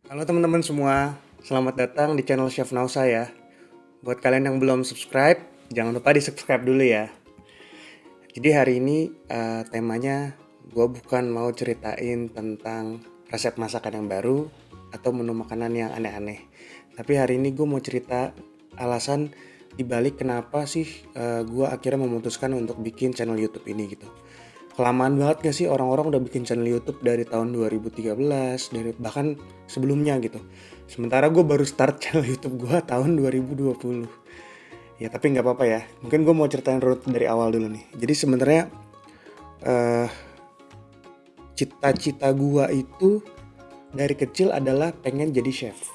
Halo teman-teman semua, selamat datang di channel Chef Nausa ya. Buat kalian yang belum subscribe, jangan lupa di subscribe dulu ya. Jadi hari ini temanya gue bukan mau ceritain tentang resep masakan yang baru atau menu makanan yang aneh-aneh. Tapi hari ini gue mau cerita alasan dibalik kenapa sih gue akhirnya memutuskan untuk bikin channel YouTube ini gitu. Kelamaan banget gak sih orang-orang udah bikin channel YouTube dari tahun 2013, dari bahkan sebelumnya gitu. Sementara gue baru start channel YouTube gue tahun 2020. Ya tapi nggak apa-apa ya. Mungkin gue mau ceritain root dari awal dulu nih. Jadi sebenarnya eh, cita-cita gue itu dari kecil adalah pengen jadi chef.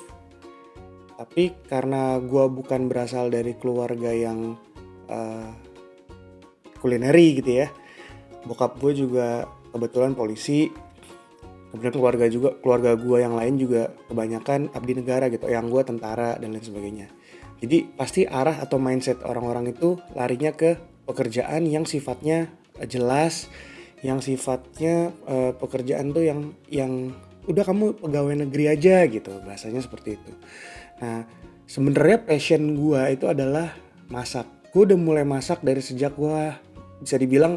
Tapi karena gue bukan berasal dari keluarga yang eh, kulineri gitu ya. Bokap gue juga kebetulan polisi. Kemudian keluarga gue yang lain juga kebanyakan abdi negara gitu. Yang gue tentara dan lain sebagainya. Jadi pasti arah atau mindset orang-orang itu larinya ke pekerjaan yang sifatnya jelas, yang sifatnya pekerjaan tuh yang udah kamu pegawai negeri aja gitu, bahasanya seperti itu. Nah, sebenarnya passion gue itu adalah masak. Gue udah mulai masak dari sejak gue bisa dibilang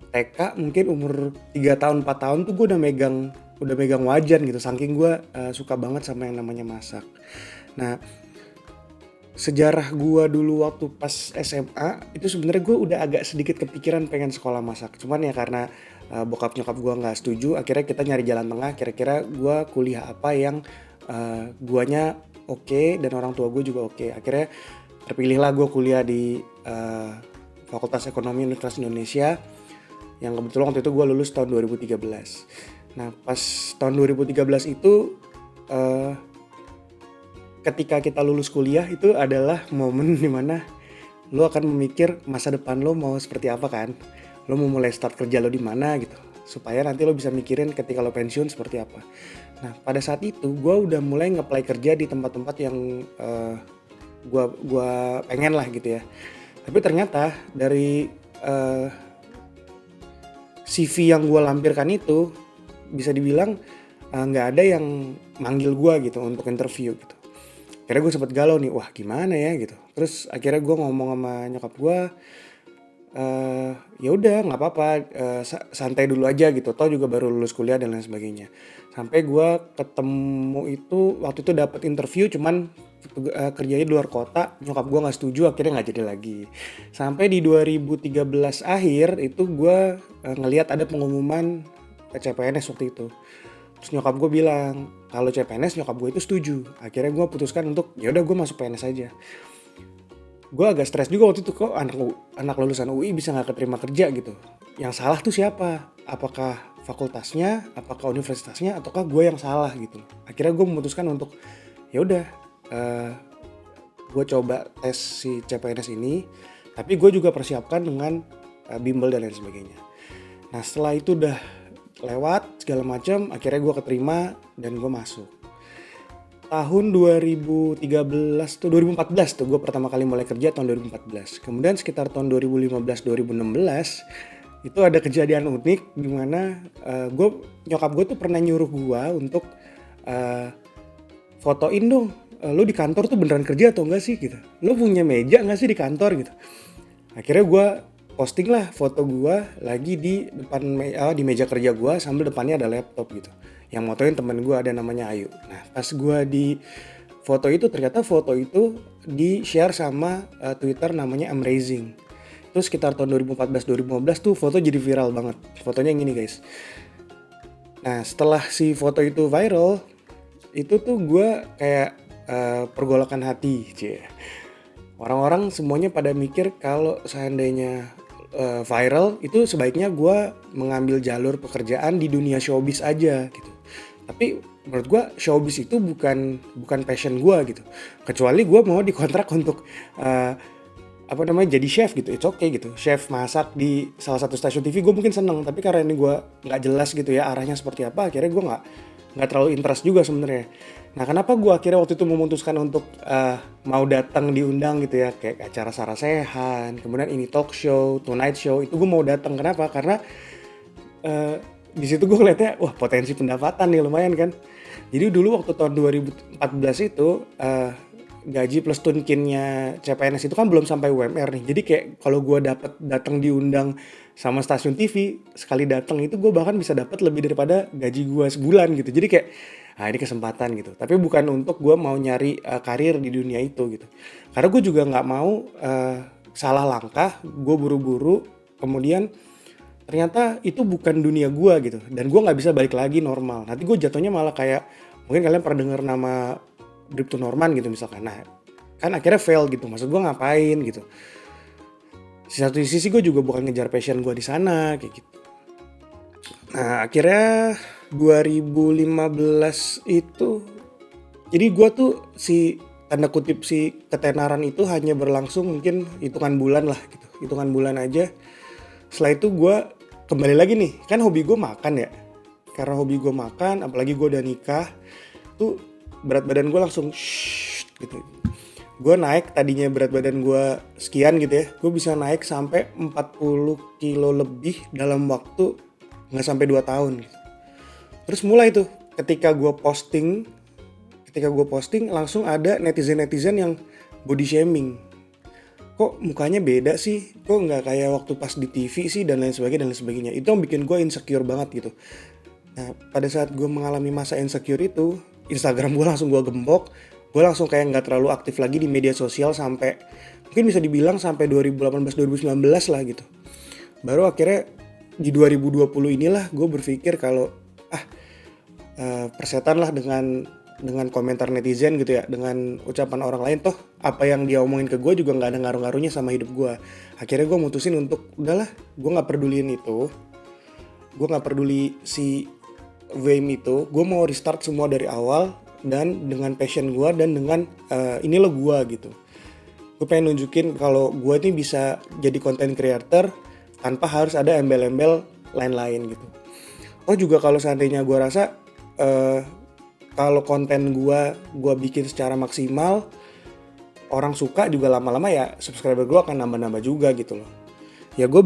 TK, mungkin umur 3 tahun 4 tahun tuh gue udah megang wajan gitu, saking gue suka banget sama yang namanya masak. Nah, sejarah gue dulu waktu pas SMA itu sebenarnya gue udah agak sedikit kepikiran pengen sekolah masak. Cuman ya karena bokap nyokap gue nggak setuju, akhirnya kita nyari jalan tengah. Kira-kira gue kuliah apa yang guanya oke dan orang tua gue juga oke. Akhirnya terpilihlah gue kuliah di Fakultas Ekonomi Universitas Indonesia yang kebetulan waktu itu gue lulus tahun 2013. Nah pas tahun 2013 itu ketika kita lulus kuliah itu adalah momen dimana lo akan memikir masa depan lo mau seperti apa kan. Lo mau mulai start kerja lo di mana gitu. Supaya nanti lo bisa mikirin ketika lo pensiun seperti apa. Nah pada saat itu gue udah mulai nge-apply kerja di tempat-tempat yang gua pengen lah gitu ya. Tapi ternyata dari CV yang gue lampirkan itu bisa dibilang nggak ada yang manggil gue gitu untuk interview gitu. Akhirnya gue sempet galau nih, wah gimana ya gitu. Terus akhirnya gue ngomong sama nyokap gue, ya udah nggak apa-apa, santai dulu aja gitu. Toh juga baru lulus kuliah dan lain sebagainya. Sampai gue ketemu itu waktu itu dapat interview, cuman kerjanya di luar kota. Nyokap gue nggak setuju, akhirnya nggak jadi lagi. Sampai di 2013 akhir itu gue ngelihat ada pengumuman CPNS waktu itu. Terus nyokap gue bilang kalau CPNS nyokap gue itu setuju. Akhirnya gue putuskan untuk ya udah gue masuk PNS aja. Gue agak stres juga waktu itu, kok anak lulusan UI bisa nggak keterima kerja gitu. Yang salah tuh siapa? Apakah fakultasnya, apakah universitasnya, ataukah gue yang salah gitu. Akhirnya gue memutuskan untuk ya udah gue coba tes si CPNS ini, tapi gue juga persiapkan dengan bimbel dan lain sebagainya. Nah setelah itu udah lewat segala macam, akhirnya gue keterima dan gue masuk. Tahun 2013 tuh 2014 tuh gue pertama kali mulai kerja tahun 2014. Kemudian sekitar tahun 2015 2016 itu ada kejadian unik di mana nyokap gue tuh pernah nyuruh gue untuk fotoin dong, lu di kantor tuh beneran kerja atau enggak sih gitu. Lu punya meja enggak sih di kantor gitu. Akhirnya gue posting lah foto gue lagi di depan di meja kerja gue sambil depannya ada laptop gitu. Yang motoin temen gue ada namanya Ayu. Nah pas gue di foto itu ternyata foto itu di share sama Twitter namanya Amazing. Itu sekitar tahun 2014-2015 tuh foto jadi viral banget. Fotonya yang ini guys. Nah setelah si foto itu viral, itu tuh gue kayak pergolakan hati cie. Orang-orang semuanya pada mikir kalau seandainya viral itu sebaiknya gue mengambil jalur pekerjaan di dunia showbiz aja gitu. Tapi menurut gue showbiz itu bukan passion gue gitu. Kecuali gue mau dikontrak untuk jadi chef gitu, it's okay gitu. Chef masak di salah satu stasiun TV gue mungkin seneng. Tapi karena ini gue nggak jelas gitu ya arahnya seperti apa, akhirnya gue nggak terlalu interest juga sebenarnya. Nah kenapa gue akhirnya waktu itu memutuskan untuk mau datang diundang gitu ya, kayak acara Sarasehan, kemudian ini talk show, Tonight Show, itu gue mau datang. Kenapa? Karena di situ gue ngeliatnya wah potensi pendapatan nih lumayan kan. Jadi dulu waktu tahun 2014 itu gaji plus tunkinnya CPNS itu kan belum sampai UMR nih. Jadi kayak kalau gue datang diundang sama stasiun TV sekali datang itu gue bahkan bisa dapat lebih daripada gaji gue sebulan gitu. Jadi kayak ini kesempatan gitu. Tapi bukan untuk gue mau nyari karir di dunia itu gitu. Karena gue juga nggak mau salah langkah, gue buru-buru, kemudian ternyata itu bukan dunia gue gitu. Dan gue nggak bisa balik lagi normal. Nanti gue jatuhnya malah kayak, mungkin kalian pernah dengar nama Bribtu Norman gitu misalkan. Nah, kan akhirnya fail gitu. Maksud gue ngapain gitu. Di satu sisi gue juga bukan ngejar passion gue di sana kayak gitu. Nah, akhirnya 2015 itu, jadi gue tuh si tanda kutip si ketenaran itu hanya berlangsung mungkin hitungan bulan lah gitu. Hitungan bulan aja. Setelah itu gue kembali lagi nih, kan hobi gue makan ya. Karena hobi gue makan, apalagi gue udah nikah, tuh berat badan gue langsung gitu. Gue naik, tadinya berat badan gue sekian gitu ya, gue bisa naik sampai 40 kilo lebih dalam waktu nggak sampai 2 tahun gitu. Terus mulai tuh ketika gue posting langsung ada netizen yang body shaming. Kok mukanya beda sih? Kok nggak kayak waktu pas di TV sih, dan lain sebagainya. Itu yang bikin gue insecure banget gitu. Nah, pada saat gue mengalami masa insecure itu, Instagram gue langsung gue gembok. Gue langsung kayak nggak terlalu aktif lagi di media sosial sampai, mungkin bisa dibilang sampai 2018-2019 lah gitu. Baru akhirnya di 2020 inilah gue berpikir kalau persetan lah dengan komentar netizen gitu ya, dengan ucapan orang lain, toh apa yang dia omongin ke gue juga nggak ada ngaruh-ngaruhnya sama hidup gue. Akhirnya gue mutusin untuk udahlah, gue nggak peduliin itu, gue nggak peduli si Wame itu, gue mau restart semua dari awal dan dengan passion gue dan dengan ini lo gue gitu. Gue pengen nunjukin kalau gue ini bisa jadi content creator tanpa harus ada embel-embel lain-lain gitu. Oh juga kalau seandainya gue rasa kalau konten gue bikin secara maksimal, orang suka juga lama-lama ya subscriber gue akan nambah-nambah juga gitu loh. Ya gue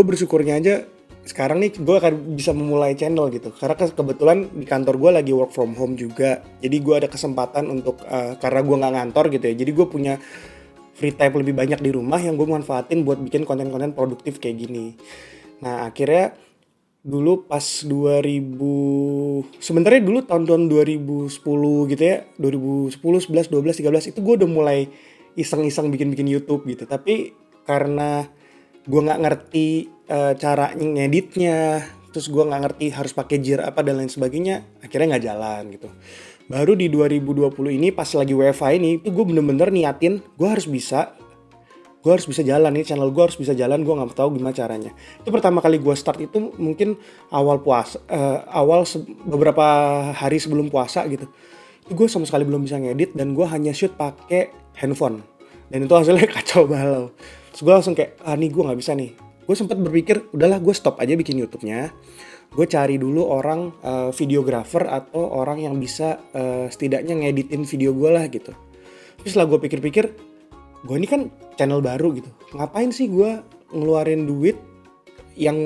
bersyukurnya aja sekarang nih gue akan bisa memulai channel gitu. Karena kebetulan di kantor gue lagi work from home juga. Jadi gue ada kesempatan untuk, karena gue gak ngantor gitu ya. Jadi gue punya free time lebih banyak di rumah yang gue manfaatin buat bikin konten-konten produktif kayak gini. Nah akhirnya dulu pas 2000, sebenarnya dulu tahun-tahun 2010 gitu ya, 2010, 11, 12, 13 itu gue udah mulai iseng-iseng bikin YouTube gitu. Tapi karena gue nggak ngerti cara ngeditnya, terus gue nggak ngerti harus pakai gear apa dan lain sebagainya, akhirnya nggak jalan gitu. Baru di 2020 ini pas lagi WFH ini, itu gue bener-bener niatin gue harus bisa jalan nih, channel gue harus bisa jalan, gue nggak tahu gimana caranya. Itu pertama kali gue start itu mungkin beberapa hari sebelum puasa gitu. Itu gue sama sekali belum bisa ngedit dan gue hanya shoot pakai handphone. Dan itu hasilnya kacau balau. Terus gue langsung kayak, nih gue nggak bisa nih. Gue sempat berpikir, udahlah gue stop aja bikin YouTube-nya. Gue cari dulu orang videographer atau orang yang bisa setidaknya ngeditin video gue lah gitu. Terus setelah gue pikir-pikir, gue ini kan channel baru gitu, ngapain sih gue ngeluarin duit yang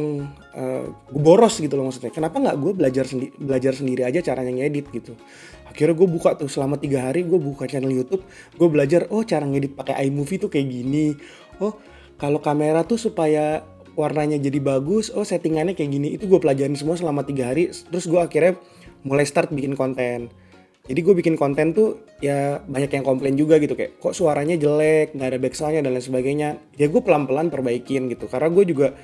gue boros gitu loh maksudnya. Kenapa nggak gue belajar sendiri aja caranya ngedit gitu. Akhirnya gue buka tuh selama 3 hari gue buka channel YouTube, gue belajar cara ngedit pakai iMovie tuh kayak gini. Oh kalau kamera tuh supaya warnanya jadi bagus, settingannya kayak gini. Itu gue pelajarin semua selama 3 hari. Terus gue akhirnya mulai start bikin konten. Jadi gue bikin konten tuh ya banyak yang komplain juga gitu, kayak kok suaranya jelek, nggak ada backsoundnya dan lain sebagainya. Ya gue pelan-pelan perbaikin gitu. Karena gue juga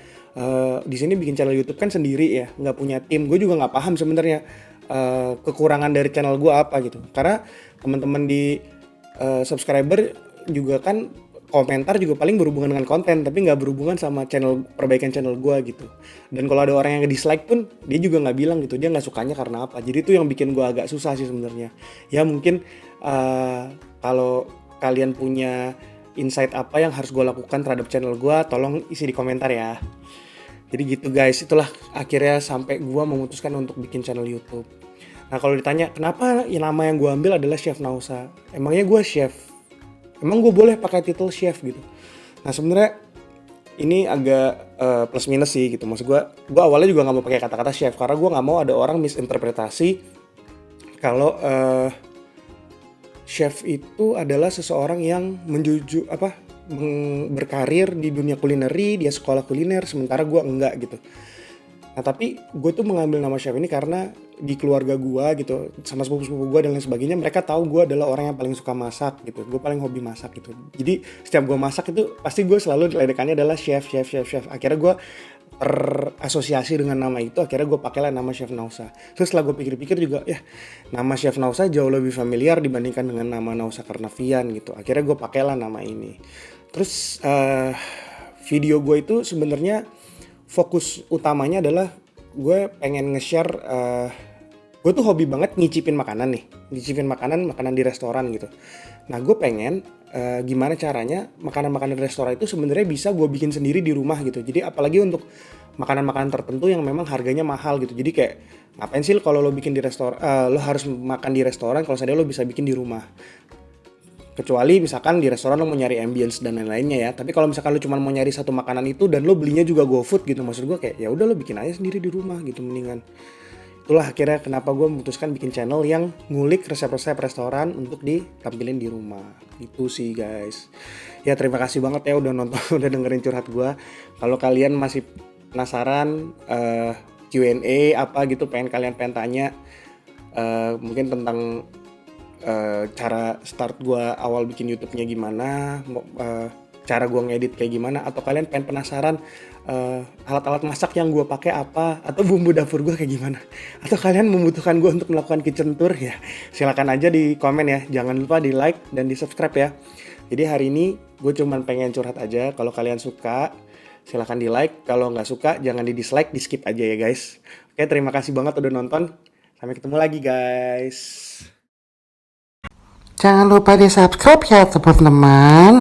di sini bikin channel YouTube kan sendiri ya, nggak punya tim. Gue juga nggak paham sebenarnya kekurangan dari channel gue apa gitu. Karena teman-teman di subscriber juga kan komentar juga paling berhubungan dengan konten, tapi nggak berhubungan sama perbaikan channel gue gitu. Dan kalau ada orang yang dislike pun dia juga nggak bilang gitu, dia nggak sukanya karena apa. Jadi itu yang bikin gue agak susah sih sebenarnya. Ya mungkin kalau kalian punya insight apa yang harus gue lakukan terhadap channel gue, tolong isi di komentar ya. Jadi gitu guys, itulah akhirnya sampai gue memutuskan untuk bikin channel YouTube. Nah kalau ditanya kenapa nama yang gue ambil adalah Chef Nausa, emangnya gue chef? Emang gue boleh pakai title chef gitu? Nah sebenarnya ini agak plus minus sih gitu. Maksud gue awalnya juga nggak mau pakai kata-kata chef karena gue nggak mau ada orang misinterpretasi kalau chef itu adalah seseorang yang berkarir di dunia kulineri, dia sekolah kuliner, sementara gue enggak gitu. Nah tapi gue tuh mengambil nama chef ini karena di keluarga gue gitu, sama sepupu-sepupu gue dan lain sebagainya, mereka tahu gue adalah orang yang paling suka masak gitu. Gue paling hobi masak gitu. Jadi setiap gue masak itu pasti gue selalu ledekannya adalah chef, chef, chef, chef. Akhirnya gue terasosiasi dengan nama itu, akhirnya gue pakailah nama Chef Nausa. Terus setelah gue pikir-pikir juga, ya nama Chef Nausa jauh lebih familiar dibandingkan dengan nama Nausa Karnavian gitu. Akhirnya gue pakailah nama ini. Terus video gue itu sebenarnya fokus utamanya adalah gue pengen nge-share, gue tuh hobi banget ngicipin makanan nih, ngicipin makanan di restoran gitu. Nah gue pengen gimana caranya makanan-makanan di restoran itu sebenarnya bisa gue bikin sendiri di rumah gitu. Jadi apalagi untuk makanan-makanan tertentu yang memang harganya mahal gitu. Jadi kayak ngapain sih kalau lo bikin di restoran, lo harus makan di restoran kalau seandainya lo bisa bikin di rumah. Kecuali misalkan di restoran lo mau nyari ambience dan lain-lainnya ya. Tapi kalau misalkan lo cuma mau nyari satu makanan itu dan lo belinya juga GoFood gitu, maksud gue kayak ya udah lo bikin aja sendiri di rumah gitu mendingan. Itulah akhirnya kenapa gue memutuskan bikin channel yang ngulik resep-resep restoran untuk ditampilin di rumah. Itu sih guys. Ya terima kasih banget ya udah nonton, udah dengerin curhat gue. Kalau kalian masih penasaran Q&A apa gitu, pengen tanya mungkin tentang cara start gue awal bikin YouTube-nya gimana, cara gue ngedit kayak gimana, atau kalian pengen penasaran alat-alat masak yang gue pakai apa, atau bumbu dapur gue kayak gimana, atau kalian membutuhkan gue untuk melakukan kitchen tour, ya silakan aja di komen ya. Jangan lupa di like dan di subscribe ya. Jadi hari ini gue cuman pengen curhat aja. Kalau kalian suka silakan di like, kalau nggak suka jangan di dislike, di skip aja ya guys. Oke, terima kasih banget udah nonton. Sampai ketemu lagi guys. Jangan lupa di subscribe ya teman-teman.